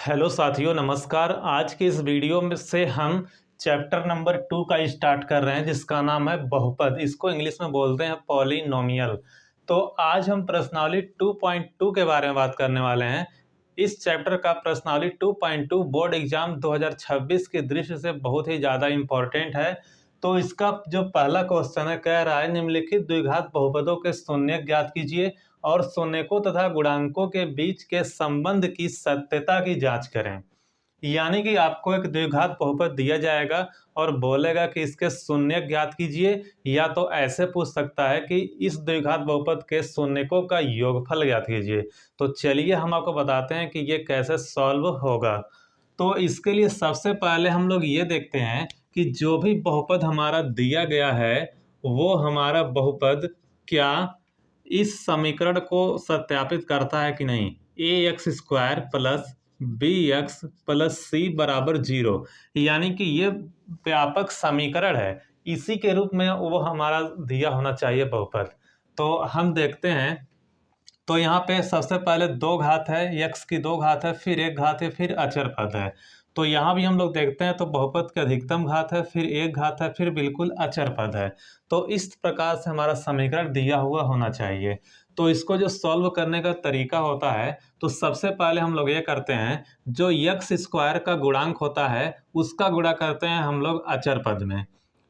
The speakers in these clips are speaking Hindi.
हेलो साथियों, नमस्कार। आज के इस वीडियो में से हम चैप्टर नंबर 2 का स्टार्ट कर रहे हैं, जिसका नाम है बहुपद। इसको इंग्लिश में बोलते हैं पॉलिनोमियल। तो आज हम प्रश्नावली 2.2 के बारे में बात करने वाले हैं। इस चैप्टर का प्रश्नावली 2.2 बोर्ड एग्जाम 2026 की दृष्टि से बहुत ही ज़्यादा इम्पोर्टेंट है। तो इसका जो पहला क्वेश्चन है, कह रहा है निम्नलिखित द्विघात बहुपदों के शून्यक ज्ञात कीजिए और शून्यकों तथा गुणांकों के बीच के संबंध की सत्यता की जांच करें। यानी कि आपको एक द्विघात बहुपद दिया जाएगा और बोलेगा कि इसके शून्यक ज्ञात कीजिए, या तो ऐसे पूछ सकता है कि इस द्विघात बहुपद के शून्यकों का योगफल ज्ञात कीजिए। तो चलिए हम आपको बताते हैं कि ये कैसे सॉल्व होगा। तो इसके लिए सबसे पहले हम लोग ये देखते हैं कि जो भी बहुपद हमारा दिया गया है वो हमारा बहुपद क्या इस समीकरण को सत्यापित करता है कि नहीं। ax² plus bx plus c बराबर 0, यानी कि ये व्यापक समीकरण है, इसी के रूप में वो हमारा दिया होना चाहिए बहुपद। तो हम देखते हैं, तो यहाँ पे सबसे पहले दो घात है, x की दो घात है, फिर एक घात है, फिर अचर पद है। तो यहाँ भी हम लोग देखते हैं तो बहुपद के अधिकतम घात है, फिर एक घात है, फिर बिल्कुल अचर पद है। तो इस प्रकार से हमारा समीकरण दिया हुआ होना चाहिए। तो इसको जो सॉल्व करने का तरीका होता है, तो सबसे पहले हम लोग ये करते हैं, जो x² का गुणांक होता है उसका गुणा करते हैं हम लोग अचर पद में।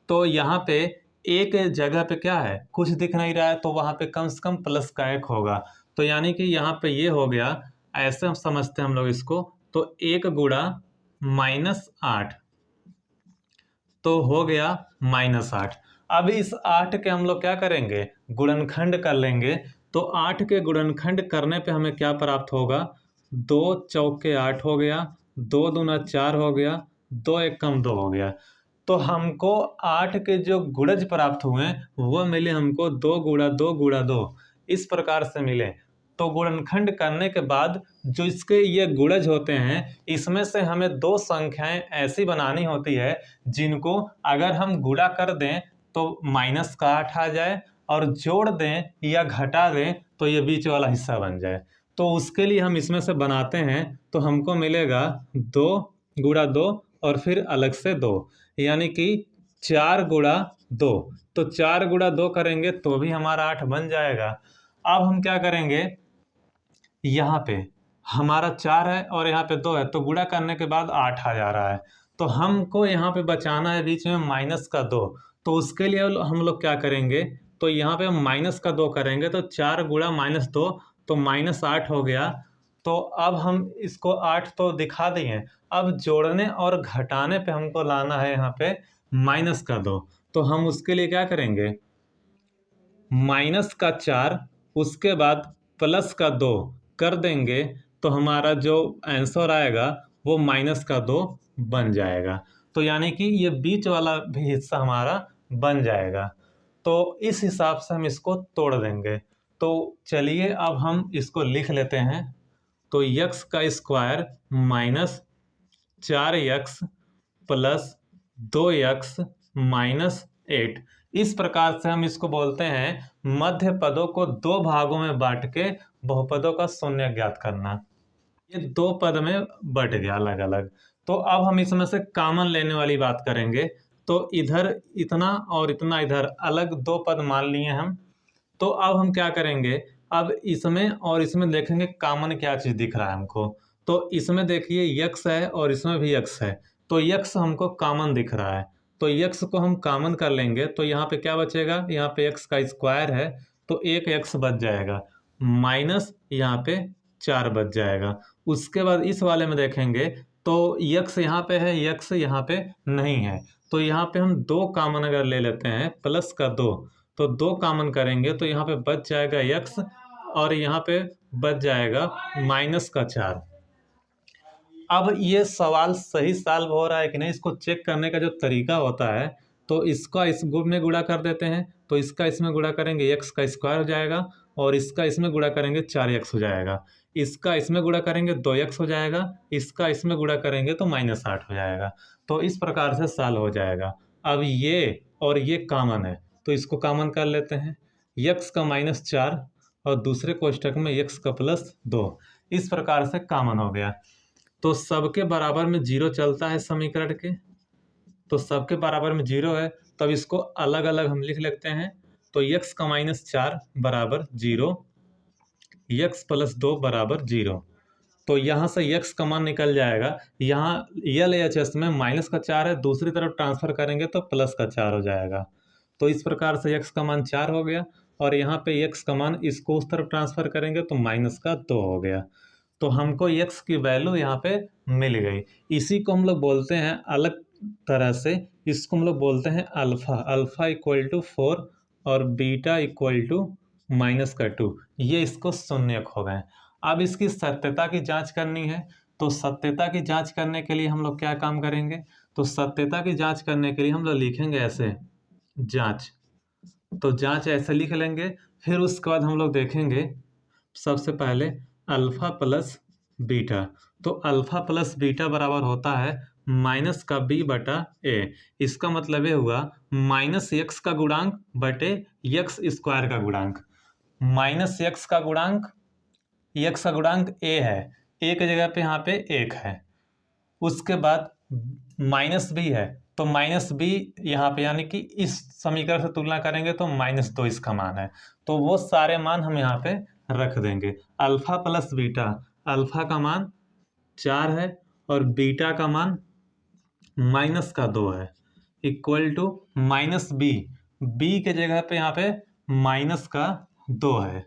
तो यहाँ पे एक जगह पे क्या है, कुछ दिख नहीं रहा है, तो वहाँ पे कम से कम प्लस का एक होगा। तो यानी कि यहाँ पे ये हो गया, ऐसे हम समझते हैं हम लोग इसको। तो 1 गुणा -8 तो हो गया -8। अब इस 8 के हम लोग क्या करेंगे, गुणनखंड कर लेंगे। तो 8 के गुणनखंड करने पे हमें क्या प्राप्त होगा, 2 चौके 8 हो गया, 2 दूना 4 हो गया, 2 एकम 2 हो गया। तो हमको 8 के जो गुणज प्राप्त हुए वो मिले हमको 2 गुणा 2 गुणा 2, इस प्रकार से मिले। तो गुणनखंड करने के बाद जो इसके ये गुणज होते हैं, इसमें से हमें दो संख्याएं ऐसी बनानी होती है जिनको अगर हम गुणा कर दें तो -8 आ जाए, और जोड़ दें या घटा दें तो ये बीच वाला हिस्सा बन जाए। तो उसके लिए हम इसमें से बनाते हैं, तो हमको मिलेगा 2 गुणा 2 और फिर अलग से 2, यानी कि 4 गुणा 2। तो 4 गुणा 2 करेंगे तो भी हमारा 8 बन जाएगा। अब हम क्या करेंगे, यहाँ पे हमारा 4 है और यहाँ पे 2 है, तो गुणा करने के बाद 8 आ जा रहा है। तो हमको यहाँ पे बचाना है बीच में -2। तो उसके लिए हम लोग क्या करेंगे, तो यहाँ पे हम -2 करेंगे, तो 4 गुणा -2 तो -8 हो गया। तो अब हम इसको 8 तो दिखा दिए, अब जोड़ने और घटाने पे हमको लाना है यहाँ पे -2। तो हम उसके लिए क्या करेंगे, -4 उसके बाद +2 कर देंगे, तो हमारा जो आंसर आएगा वो -2 बन जाएगा। तो यानी कि ये बीच वाला भी हिस्सा हमारा बन जाएगा। तो इस हिसाब से हम इसको तोड़ देंगे। तो चलिए अब हम इसको लिख लेते हैं। तो x² -4x प्लस 2x -8, इस प्रकार से हम इसको बोलते हैं मध्य पदों को दो भागों में बांट के बहुपदों का शून्य ज्ञात करना। ये दो पद में बट गया अलग अलग। तो अब हम इसमें से कॉमन लेने वाली बात करेंगे। तो इधर इतना और इतना इधर अलग दो पद मान लिए हम। तो अब हम क्या करेंगे, अब इसमें और इसमें देखेंगे कॉमन क्या चीज़ दिख रहा है हमको। तो इसमें देखिए x है और इसमें भी x है, तो x हमको कॉमन दिख रहा है। तो x को हम कॉमन कर लेंगे, तो यहाँ पे क्या बचेगा, यहाँ पे x का स्क्वायर है तो एक x बच जाएगा, माइनस यहाँ पे 4 बच जाएगा। उसके बाद इस वाले में देखेंगे तो x यहाँ पे है, x यहाँ पे नहीं है। तो यहाँ पे हम 2 कॉमन अगर ले लेते हैं, +2, तो 2 कॉमन करेंगे तो यहाँ पे बच जाएगा x और यहाँ पे बच जाएगा -4। अब ये सवाल सही सॉल्व हो रहा है कि नहीं, इसको चेक करने का जो तरीका होता है, तो इसका इस गुण में गुणा कर देते हैं, तो इसका इसमें गुणा करेंगे x का स्क्वायर हो जाएगा, और इसका इसमें गुणा करेंगे 4x हो जाएगा, इसका इसमें गुणा करेंगे 2x हो जाएगा, इसका इसमें गुणा करेंगे तो -8 हो जाएगा। तो इस प्रकार से सॉल्व हो जाएगा। अब ये और ये कॉमन है तो इसको कॉमन कर लेते हैं, x का -4 और दूसरे कोष्ठक में x का +2, इस प्रकार से कॉमन हो गया। तो सबके बराबर में 0 चलता है समीकरण के, तो सबके बराबर में 0 है, तब इसको अलग अलग हम लिख लेते हैं। तो x का -4 बराबर 0, x + 2 बराबर 0। तो यहाँ से x का मान निकल जाएगा, यहाँ LHS में -4 है, दूसरी तरफ ट्रांसफर करेंगे तो +4 हो जाएगा। तो इस प्रकार से x का मान 4 हो गया, और यहाँ पे x का मान इसको उस तरफ ट्रांसफर करेंगे तो -2 हो गया। तो हमको x की वैल्यू यहाँ पे मिल गई। इसी को हम लोग बोलते हैं अलग तरह से, इसको हम लोग बोलते हैं अल्फा। अल्फा = 4 और बीटा = -2। ये इसको शून्यक हो गए। अब इसकी सत्यता की जांच करनी है, तो सत्यता की जांच करने के लिए हम लोग क्या काम करेंगे? तो सत्यता की जांच करने के लिए हम लोग लिखेंगे ऐसे जांच। तो जांच ऐसे लिख लेंगे, फिर उसके बाद हम लोग देखेंगे सबसे पहले अल्फा प्लस बीटा। तो अल्फा प्लस बीटा बराबर होता है -b/a। इसका मतलब ये हुआ -x का गुणांक बटे x² का गुणांक। -x का गुणांक, x का गुणांक a है, a की जगह पे यहाँ पे 1 है। उसके बाद -b है, तो -b यहाँ पे, यानी कि इस समीकरण से तुलना करेंगे तो -2 इसका मान है। तो वो सारे मान हम यहाँ पे रख देंगे। अल्फा प्लस बीटा, अल्फा का मान 4 है और बीटा का मान -2 है, = -b। b के जगह पे यहाँ पे -2 है,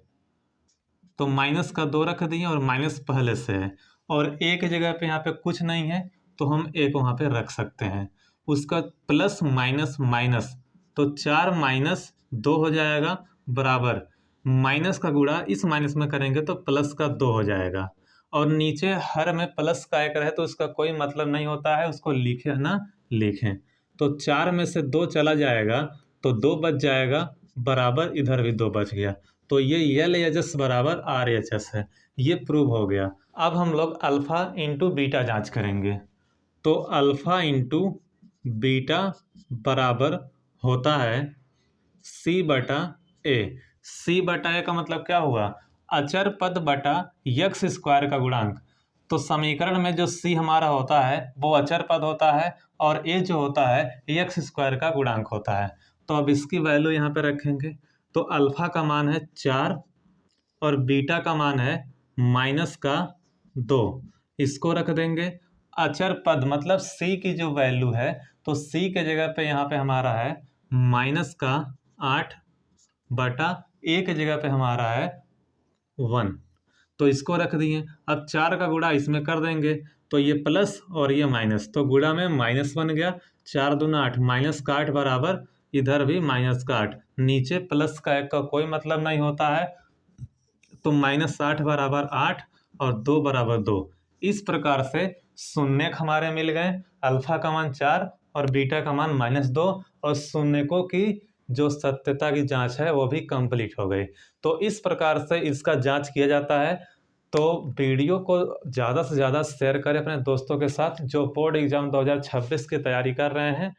तो -2 रख दिए, और माइनस पहले से है, और a की जगह पे यहाँ पे कुछ नहीं है, तो हम a को वहाँ पे रख सकते हैं। उसका प्लस माइनस माइनस, तो 4 - 2 हो जाएगा, बराबर माइनस का गुणा इस माइनस में करेंगे तो +2 हो जाएगा। और नीचे हर में प्लस का 1 रहे तो उसका कोई मतलब नहीं होता है, उसको लिखे ना लिखें। तो 4 में से 2 चला जाएगा तो 2 बच जाएगा, बराबर इधर भी 2 बच गया। तो ये LHS बराबर RHS है, ये प्रूव हो गया। अब हम लोग अल्फा इंटू बीटा जांच करेंगे। तो अल्फा इंटू बीटा बराबर होता है C/A। C/A का मतलब क्या हुआ? अचर पद बटा x² का गुणांक। तो समीकरण में जो C हमारा होता है वो अचर पद होता है, और A जो होता है x² का गुणांक होता है। तो अब इसकी वैल्यू यहाँ पे रखेंगे। तो अल्फा का मान है 4 और बीटा का मान है -2, इसको रख देंगे। अचर पद मतलब C की जो वैल्यू है, तो C के जगह पे यहाँ पे हमारा है -8 बटा A के जगह पे हमारा है 1, तो इसको रख दिए। अब 4 का गुणा इसमें कर देंगे, तो ये प्लस और ये माइनस, तो गुणा में माइनस बन गया। 4 दूना 8, -8 बराबर इधर भी -8, नीचे प्लस का 1 का कोई मतलब नहीं होता है, तो -8 बराबर 8 और 2 बराबर 2। इस प्रकार से शून्यक हमारे मिल गए। अल्फा का मान 4 और बीटा का मान -2, और शून्यकों की जो सत्यता की जांच है वो भी कंप्लीट हो गई। तो इस प्रकार से इसका जांच किया जाता है। तो वीडियो को ज़्यादा से ज़्यादा शेयर करें अपने दोस्तों के साथ जो बोर्ड एग्जाम 2026 की तैयारी कर रहे हैं।